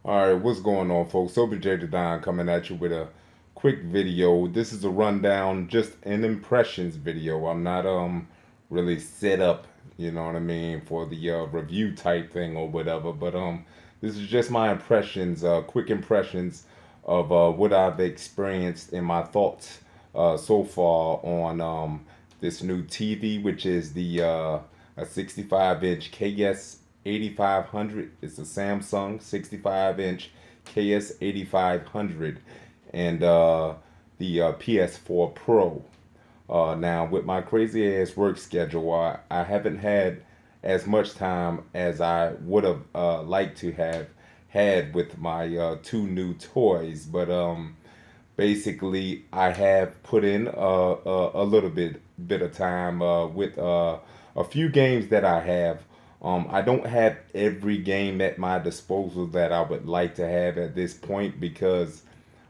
All right, what's going on, folks? Sober J the Don coming at you with a quick video. This is a rundown, just an impressions video. I'm not really set up, you know what I mean, for the review type thing or whatever. But this is just my impressions, quick impressions of what I've experienced and my thoughts so far on this new TV, which is the a 65-inch KS8500. It's a Samsung 65-inch KS8500 and the PS4 Pro. Now, with my crazy ass work schedule, I haven't had as much time as I would have liked to have had with my two new toys, but basically I have put in a little bit of time with a few games that I have. I don't have every game at my disposal that I would like to have at this point because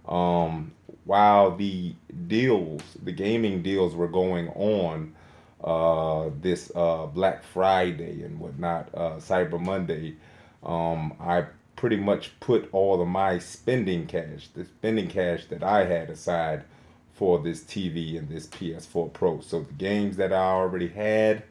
while the gaming deals were going on this Black Friday and whatnot, Cyber Monday, I pretty much put all of my the spending cash that I had aside for this TV and this PS4 Pro. So the games that I already had,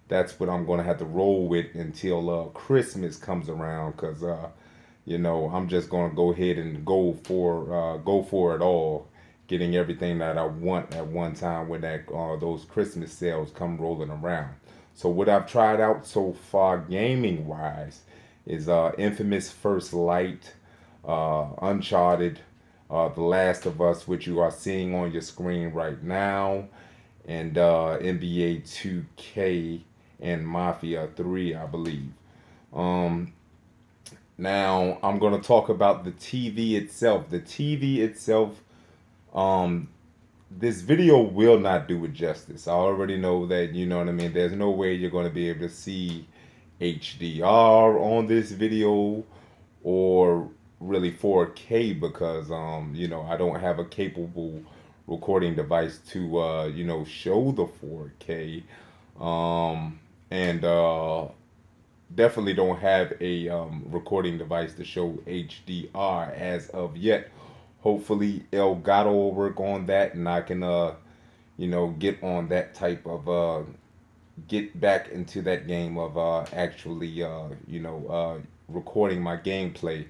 that's what I'm gonna have to roll with until Christmas comes around, cause I'm just gonna go ahead and go for it all, getting everything that I want at one time when that those Christmas sales come rolling around. So what I've tried out so far, gaming wise, is Infamous First Light, Uncharted, The Last of Us, which you are seeing on your screen right now, and NBA 2K and Mafia 3, I believe. Um, Now I'm gonna talk about the TV itself. The TV itself, um, this video will not do it justice. I already know that, you know what I mean. There's no way you're gonna be able to see HDR on this video or really 4K because I don't have a capable recording device to show the 4K. And definitely don't have a recording device to show HDR as of yet. Hopefully, Elgato will work on that, and I can, get on that type of, get back into that game of actually, recording my gameplay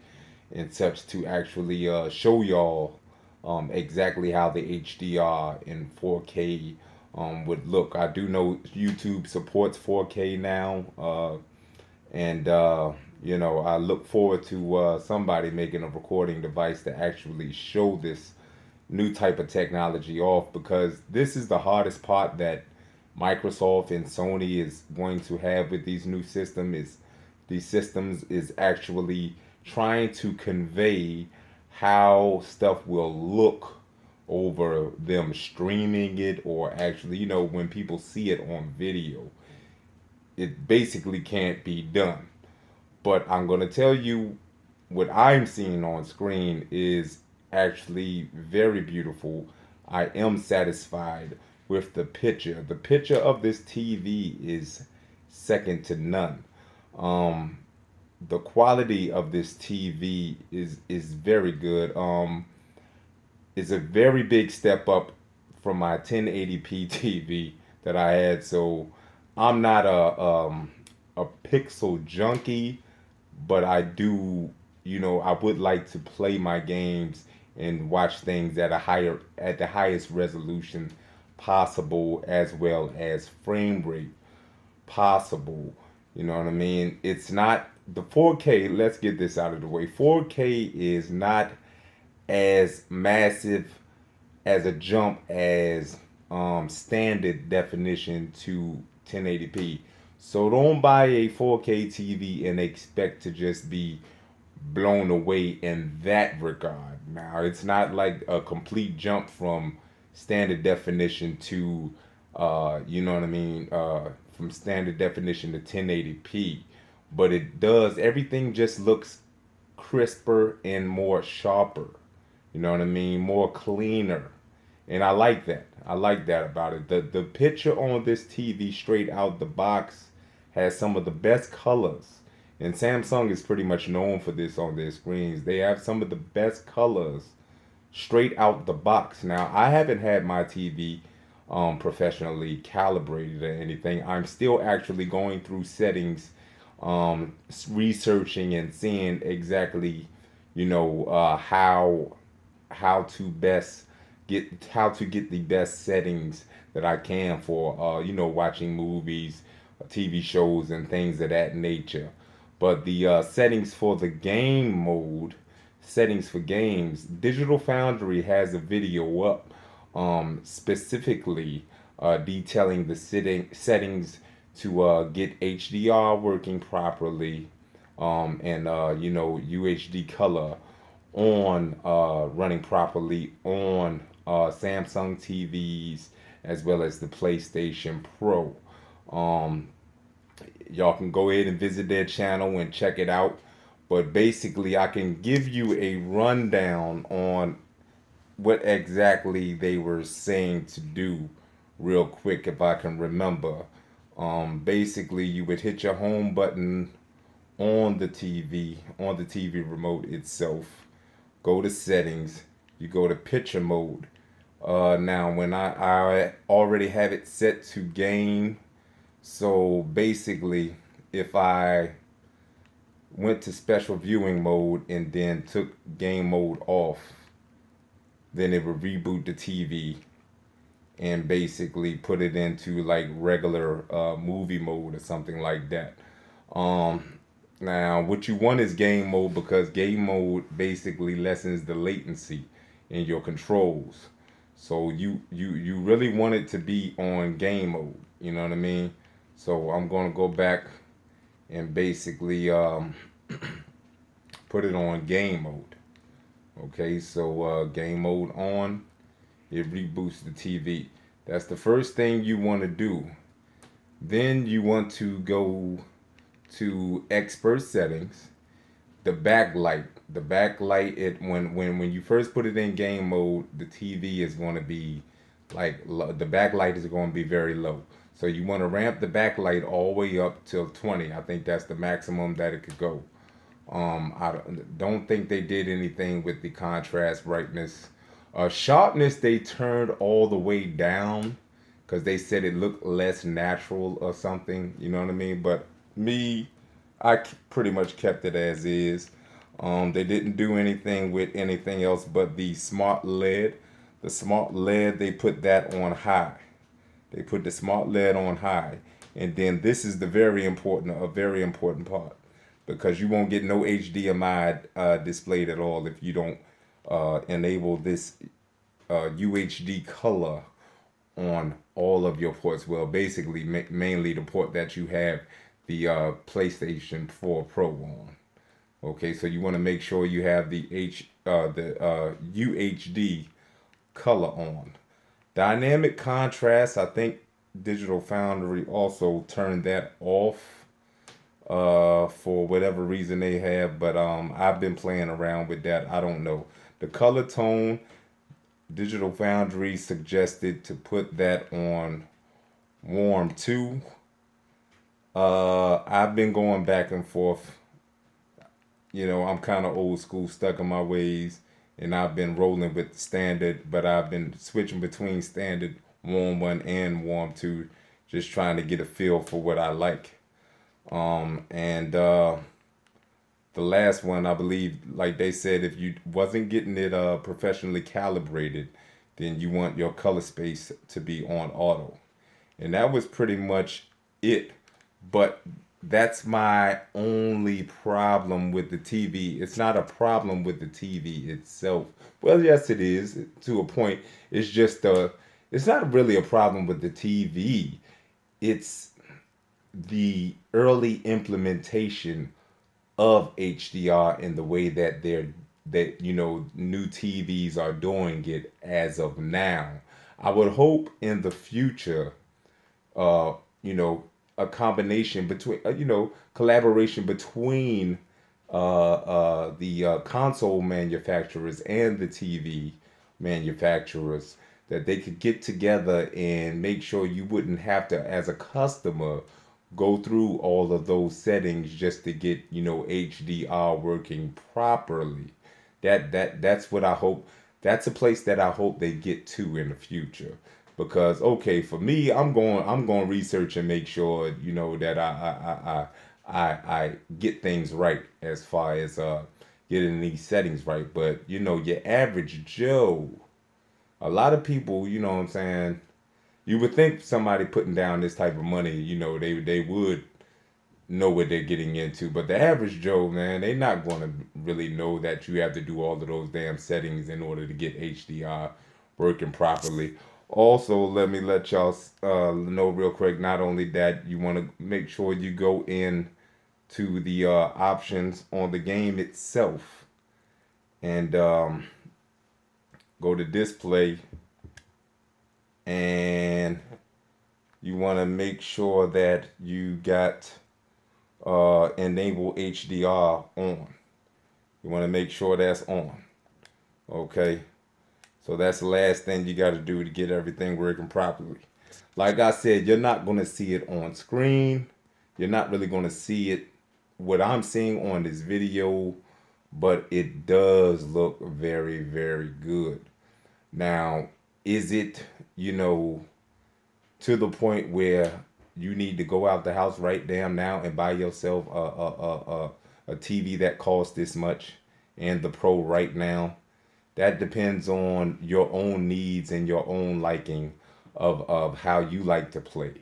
and such to actually show y'all exactly how the HDR in 4K would look. I do know YouTube supports 4K now. And I look forward to somebody making a recording device to actually show this new type of technology off, because this is the hardest part that Microsoft and Sony is going to have with these new systems. Is these systems is actually trying to convey how stuff will look over them streaming it, or actually, when people see it on video. It basically can't be done. But I'm going to tell you what I'm seeing on screen is actually very beautiful. I am satisfied with the picture. The picture of this TV is second to none. Um, the quality of this TV is very good. It's a very big step up from my 1080p TV that I had. So I'm not a pixel junkie, but I do, I would like to play my games and watch things at the highest resolution possible, as well as frame rate possible. You know what I mean? It's not the 4K. Let's get this out of the way. 4K is not as massive as a jump as standard definition to 1080p. So don't buy a 4K TV and expect to just be blown away in that regard. Now, it's not like a complete jump from standard definition to, you know what I mean, from standard definition to 1080p. But it does, everything just looks crisper and more sharper. You know what I mean? More cleaner. And I like that. I like that about it. The picture on this TV straight out the box has some of the best colors And Samsung is pretty much known for this on their screens. They have some of the best colors straight out the box. Now, I haven't had my TV professionally calibrated or anything. I'm still actually going through settings, researching and seeing exactly, how to best how to get the best settings that I can for watching movies, TV shows, and things of that nature. But the settings for the game mode, settings for games, Digital Foundry has a video up specifically detailing the settings to get HDR working properly, and UHD color on running properly on Samsung TVs as well as the PlayStation Pro. Um, y'all can go ahead and visit their channel and check it out. But basically, I can give you a rundown on what exactly they were saying to do real quick if I can remember. Basically, you would hit your home button on the TV remote itself. Go to settings. You go to picture mode. Now, when I already have it set to game, so basically, if I went to special viewing mode and then took game mode off, then it would reboot the TV and basically put it into like regular movie mode or something like that. Um, Now, what you want is game mode because game mode basically lessens the latency in your controls. So you really want it to be on game mode. You know what I mean? So I'm gonna go back and basically put it on game mode. Okay, so game mode on, it reboots the TV. That's the first thing you want to do. Then you want to go to expert settings, the backlight. The backlight, it when you first put it in game mode, the TV is going to be like the backlight is going to be very low. So you want to ramp the backlight all the way up till 20. I think that's the maximum that it could go. I don't think they did anything with the contrast brightness. Sharpness they turned all the way down because they said it looked less natural or something. You know what I mean? But me, pretty much kept it as is. They didn't do anything with anything else but the smart LED. The smart LED, they put that on high. They put the smart LED on high. And then this is a very important part because you won't get no HDMI displayed at all if you don't enable this UHD color on all of your ports. Well, basically, mainly the port that you have the PlayStation 4 Pro on. Okay, so you want to make sure you have the UHD color on. Dynamic contrast, I think Digital Foundry also turned that off for whatever reason they have, but I've been playing around with that. I don't know. The color tone, Digital Foundry suggested to put that on warm 2. I've been going back and forth. I'm kind of old school, stuck in my ways, and I've been rolling with the standard, but I've been switching between standard warm 1 and warm 2, just trying to get a feel for what I like. And the last one, I believe, like they said, if you wasn't getting it professionally calibrated, then you want your color space to be on auto. And that was pretty much it. But that's my only problem with the TV. It's not a problem with the TV itself. Well, yes, it is to a point. It's not really a problem with the TV. It's the early implementation of HDR in the way that new TVs are doing it as of now. I would hope in the future, uh, you know, a combination between, collaboration between the console manufacturers and the TV manufacturers, that they could get together and make sure you wouldn't have to, as a customer, go through all of those settings just to get, HDR working properly. That's what I hope. That's a place that I hope they get to in the future. Because okay, for me, I'm going to research and make sure, that I get things right as far as getting these settings right. But your average Joe, a lot of people, you know what I'm saying, you would think somebody putting down this type of money, they would know what they're getting into. But the average Joe, man, they're not going to really know that you have to do all of those damn settings in order to get HDR working properly. Also, let me let y'all know real quick. Not only that, you want to make sure you go in to the options on the game itself and go to display, and you want to make sure that you got enable HDR on. You want to make sure that's on. Okay. So that's the last thing you got to do to get everything working properly. Like I said, you're not going to see it on screen. You're not really going to see it, what I'm seeing on this video, but it does look very, very good. Now, is it, you know, to the point where you need to go out the house right damn now and buy yourself a TV that costs this much and the Pro right now? That depends on your own needs and your own liking of how you like to play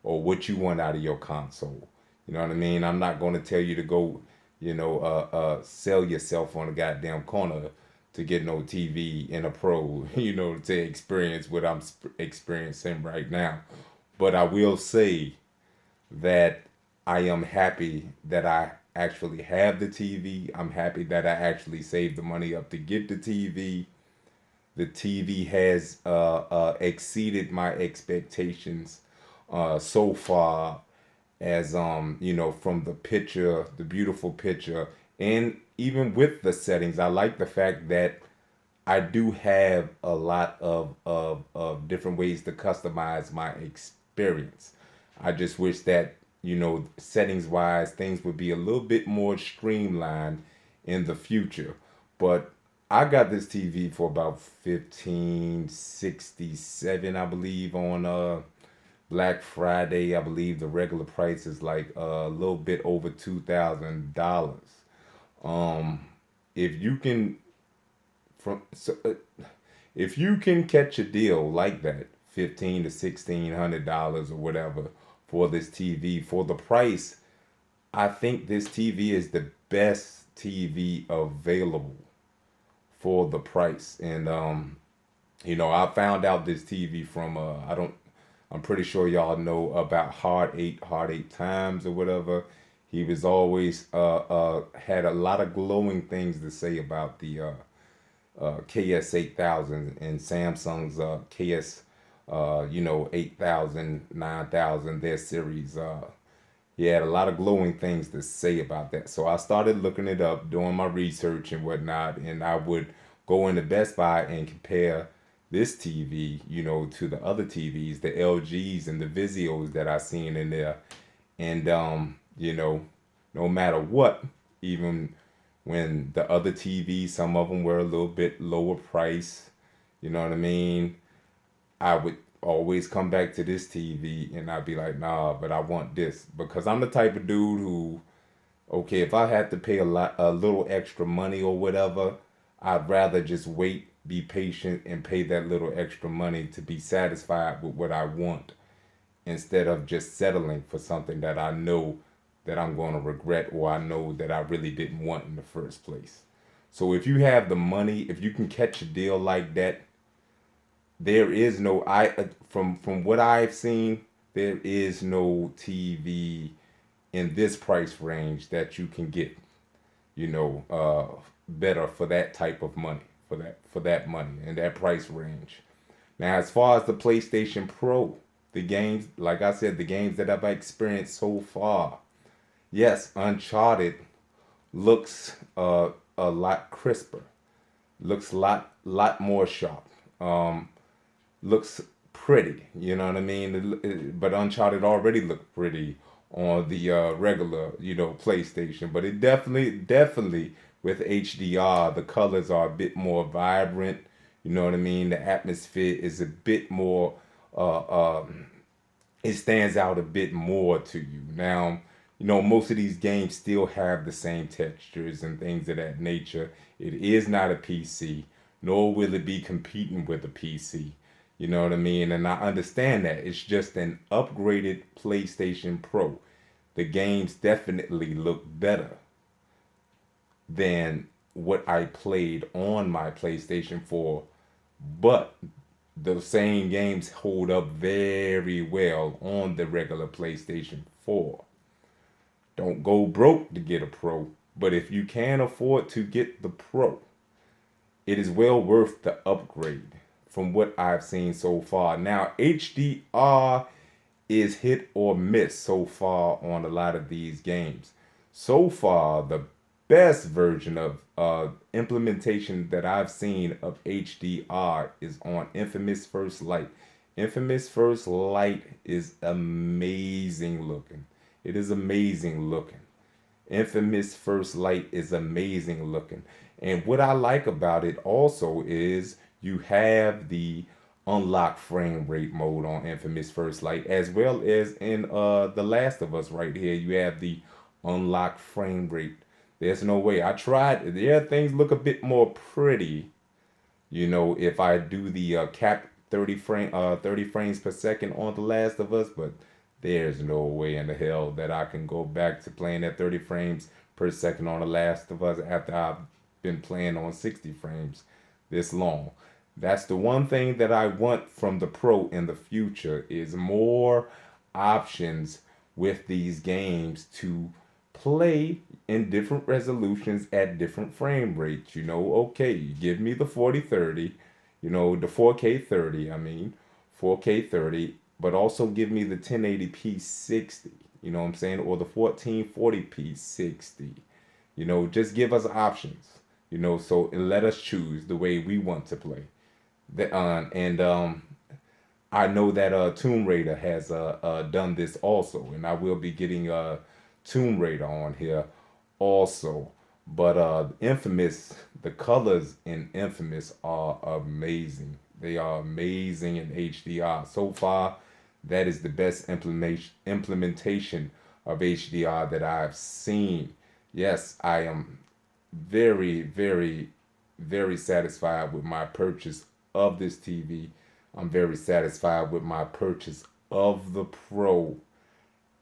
or what you want out of your console. You know what I mean? I'm not going to tell you to go, sell yourself on a goddamn corner to get no TV and a Pro, to experience what I'm experiencing right now. But I will say that I am happy that I actually have the TV. I'm happy that I actually saved the money up to get the TV. The TV has exceeded my expectations so far, as from the picture, the beautiful picture, and even with the settings. I like the fact that I do have a lot of different ways to customize my experience. I just wish that, settings wise, things would be a little bit more streamlined in the future. But I got this TV for about 1567, I believe, on Black Friday. I believe the regular price is like a little bit over $2,000. Um, if you can from so, if you can catch a deal like that, $1,500 to $1,600 or whatever for this TV for the price, I think this TV is the best TV available for the price. And I found out this TV from I don't I'm pretty sure y'all know about Hard 8 Times or whatever. He was always had a lot of glowing things to say about the ks8000 and Samsung's KS 8000, 9000, their series. He had a lot of glowing things to say about that. So I started looking it up, doing my research and whatnot, and I would go into Best Buy and compare this TV, to the other TVs, the LGs and the Vizios that I seen in there. And no matter what, even when the other TVs, some of them were a little bit lower price, you know what I mean? I would always come back to this TV and I'd be like, nah, but I want this because I'm the type of dude who, okay, if I had to pay a little extra money or whatever, I'd rather just wait, be patient, and pay that little extra money to be satisfied with what I want instead of just settling for something that I know that I'm going to regret or I know that I really didn't want in the first place. So if you have the money, if you can catch a deal like that, there is no from what I've seen, there is no TV in this price range that you can get, better for that type of money, for that money and that price range. Now, as far as the PlayStation Pro, the games, like I said, the games that I've experienced so far, yes, Uncharted looks a lot crisper, looks lot more sharp. Looks pretty, you know what I mean? But Uncharted already looked pretty on the regular, PlayStation. But it definitely with HDR, the colors are a bit more vibrant. You know what I mean? The atmosphere is a bit more. It stands out a bit more to you. Now, most of these games still have the same textures and things of that nature. It is not a PC, nor will it be competing with a PC. You know what I mean? And I understand that. It's just an upgraded PlayStation Pro. The games definitely look better than what I played on my PlayStation 4, but the same games hold up very well on the regular PlayStation 4. Don't go broke to get a Pro, but if you can afford to get the Pro, it is well worth the upgrade from what I've seen so far. Now, HDR is hit or miss so far on a lot of these games. So far, the best version of implementation that I've seen of HDR is on Infamous First Light. Infamous First Light is amazing looking. It is amazing looking. Infamous First Light is amazing looking. And what I like about it also is you have the unlock frame rate mode on Infamous First Light, as well as in The Last of Us right here. You have the unlock frame rate. There's no way. I tried. Yeah, things look a bit more pretty, if I do the cap 30 frames per second on The Last of Us, but there's no way in the hell that I can go back to playing at 30 frames per second on The Last of Us after I've been playing on 60 frames this long. That's the one thing that I want from the Pro in the future is more options with these games to play in different resolutions at different frame rates. Okay, you give me the 4030, the 4K 30, 4K 30, but also give me the 1080p 60, you know what I'm saying, or the 1440p 60. Just give us options, so and let us choose the way we want to play. And I know that Tomb Raider has done this also, and I will be getting Tomb Raider on here also. But Infamous, the colors in Infamous are amazing. They are amazing in HDR. So far, that is the best implementation of HDR that I've seen. Yes, I am very, very, very satisfied with my purchase of this TV. I'm very satisfied with my purchase of the Pro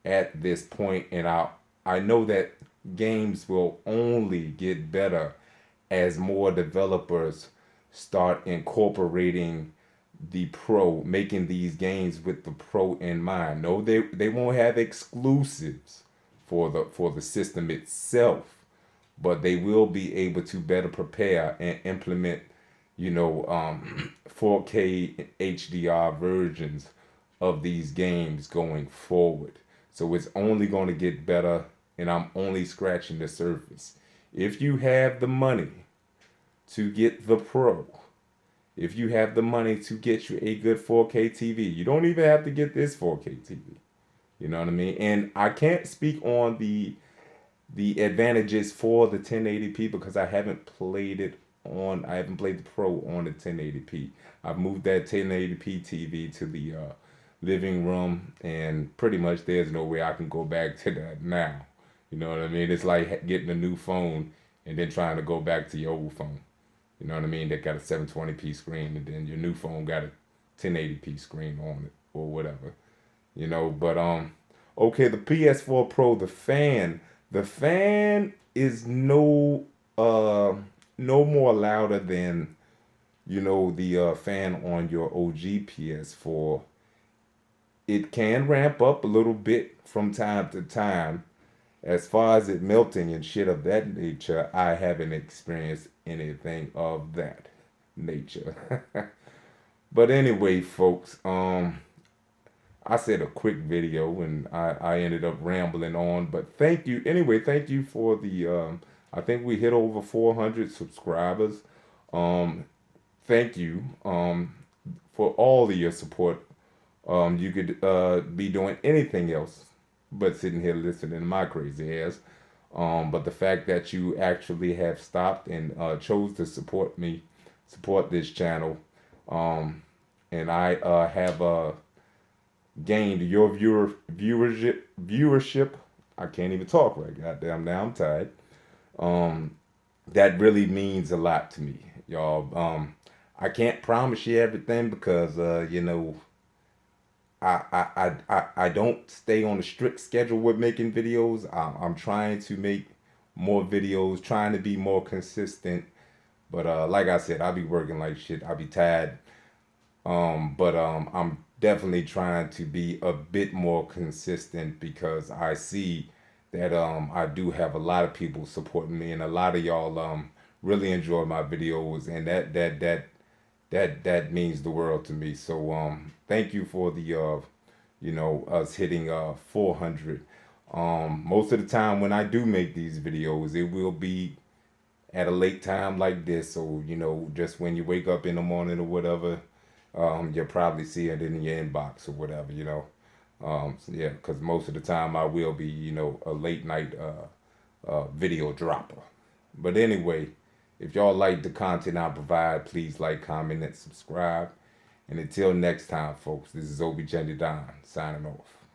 at this point, and I know that games will only get better as more developers start incorporating the Pro, making these games with the Pro in mind. No, they won't have exclusives for the system itself, but they will be able to better prepare and implement 4K HDR versions of these games going forward. So it's only going to get better, and I'm only scratching the surface. If you have the money to get the Pro, if you have the money to get you a good 4K TV, you don't even have to get this 4K TV. You know what I mean? And I can't speak on the advantages for the 1080p because I haven't played the Pro on the 1080p. I've moved that 1080p TV to the living room, and pretty much there's no way I can go back to that now. You know what I mean? It's like getting a new phone and then trying to go back to your old phone. You know what I mean? That got a 720p screen, and then your new phone got a 1080p screen on it or whatever. But okay, the PS4 Pro, the fan is no more louder than the fan on your OG PS4. It can ramp up a little bit from time to time. As far as it melting and shit of that nature, I haven't experienced anything of that nature. But anyway, folks, I said a quick video and I ended up rambling on, but thank you. Anyway, thank you for I think we hit over 400 subscribers. Thank you for all of your support. You could be doing anything else but sitting here listening to my crazy ass. But the fact that you actually have stopped and chose to support me, support this channel, um, and I have gained your viewership. I can't even talk right. Goddamn, now I'm tired. Um, that really means a lot to me, y'all. I can't promise you everything because I don't stay on a strict schedule with making videos. I'm trying to make more videos, trying to be more consistent. But like I said, I'll be working like shit. I'll be tired. But I'm definitely trying to be a bit more consistent because I see that I do have a lot of people supporting me, and a lot of y'all really enjoy my videos, and that means the world to me. So thank you for the us hitting 400. Most of the time when I do make these videos, it will be at a late time like this. So just when you wake up in the morning or whatever, you'll probably see it in your inbox or whatever. So yeah, because most of the time I will be a late night video dropper. But anyway, if y'all like the content I provide, please like, comment, and subscribe. And until next time, folks, this is Obi Jenny Don signing off.